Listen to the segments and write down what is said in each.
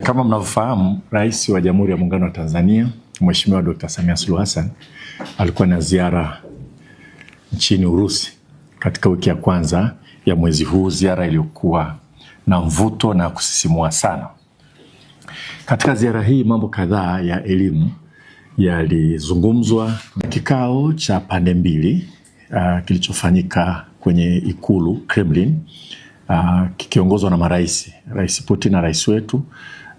Kama mnavyofahamu, Rais wa Jamhuri ya Muungano wa Tanzania, Mheshimiwa Dr. Samia Suluhu Hassan alikuwa na ziara nchini Urusi katika wiki ya kwanza ya mwezi huu, ziara iliyokuwa na mvuto na kusisimua sana. Katika ziara hii mambo kadhaa ya elimu yalizungumzwa na kikao cha pande mbili kilichofanyika kwenye ikulu Kremlin, kikiongozwa na Rais Putin na rais wetu,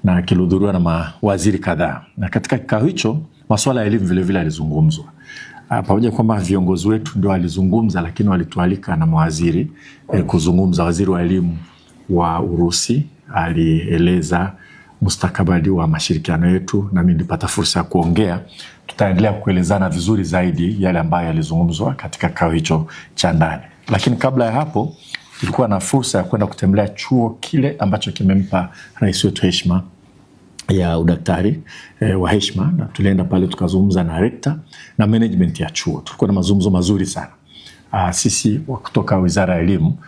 na kilihudhuriwa na mawaziri kadhaa. Na katika kikao hicho masuala ya elimu vile yalizungumzwa. Pamoja kwamba viongozi wetu ndio walizungumza, lakini walitualika na mawaziri kuzungumza. Waziri wa elimu wa Urusi alieleza mustakabali wa mashirikiano yetu, na mimi nilipata fursa ya kuongea. Tutaendelea kuelezana vizuri zaidi yale ambayo yalizungumzwa katika kikao hicho cha ndani. Lakini kabla ya hapo tulikuwa na fursa ya kwenda kutembelea chuo kile ambacho kimempa rais wetu heshima ya udaktari wa heshima, na tulienda pale tukazungumza na rector na management ya chuo. Tulikuwa na mazungumzo mazuri sana sisi kutoka Wizara ya Elimu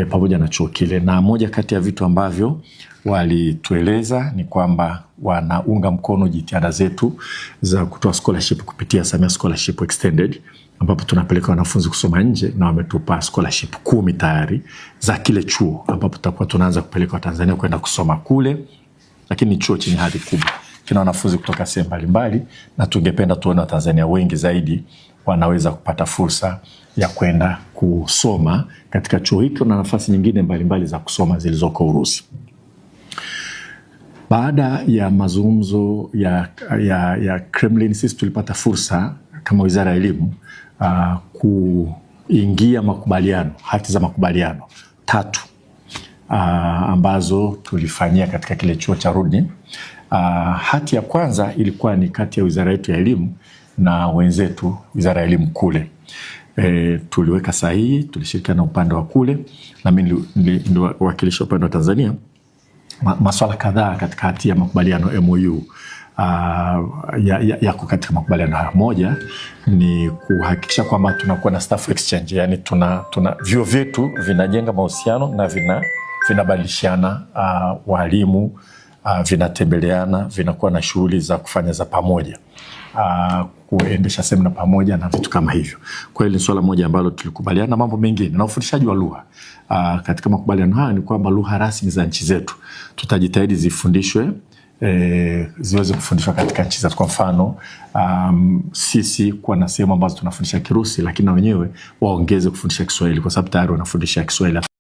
pamoja na chuo kile, na moja kati ya vitu ambavyo walitueleza ni kwamba wanaunga mkono jitihada zetu za kutoa scholarship kupitia Samia Scholarship Extended, ambapo tunapeleka wanafunzi kusoma nje, na wametupa scholarship 10 tayari za kile chuo, ambapo tutakuwa tunaanza kupeleka Watanzania kwenda kusoma kule. Lakini chuo chenye hadhi kubwa, kina wanafunzi kutoka sehemu mbalimbali, na tungependa tuone Watanzania wengi zaidi wanaweza kupata fursa ya kwenda kusoma katika chuo hicho na nafasi nyingine mbalimbali za kusoma zilizoko Urusi. Baada ya mazungumzo ya Kremlin, sisi tulipata fursa kama Wizara ya Elimu kuingia makubaliano, hati za makubaliano 3 ambazo tulifanyia katika kile chuo cha Rudny. Hati ya kwanza ilikuwa ni kati ya Wizara yetu ya Elimu na wenzetu Wizara ya Elimu kule. Tuliweka sahihi, tulishirikiana upande wa kule, na mimi ndio wakilishi upande wa Tanzania. Masuala kadhaa katika hati ya makubaliano MOU yako katika makubaliano haya. Moja ni kuhakikisha kwamba tunakuwa na staff exchange, yani tuna vyuo vyetu vinajenga mahusiano na vinabadilishana walimu, vinatembeleana, vinakuwa na shughuli za kufanya za pamoja, kuendesha semina pamoja na vitu kama hivyo. Kwa hiyo ni swala moja ambalo tulikubaliana. Mambo mengine na ufundishaji wa lugha katika makubaliano haya ni kwamba lugha rasmi za nchi zetu tutajitahidi zifundishwe, ziweze kufundishwa katika nchi zetu. Kwa mfano sisi kuwa na sehemu ambazo tunafundisha Kirusi, lakini na wenyewe waongeze kufundisha Kiswahili, kwa sababu tayari wanafundisha Kiswahili.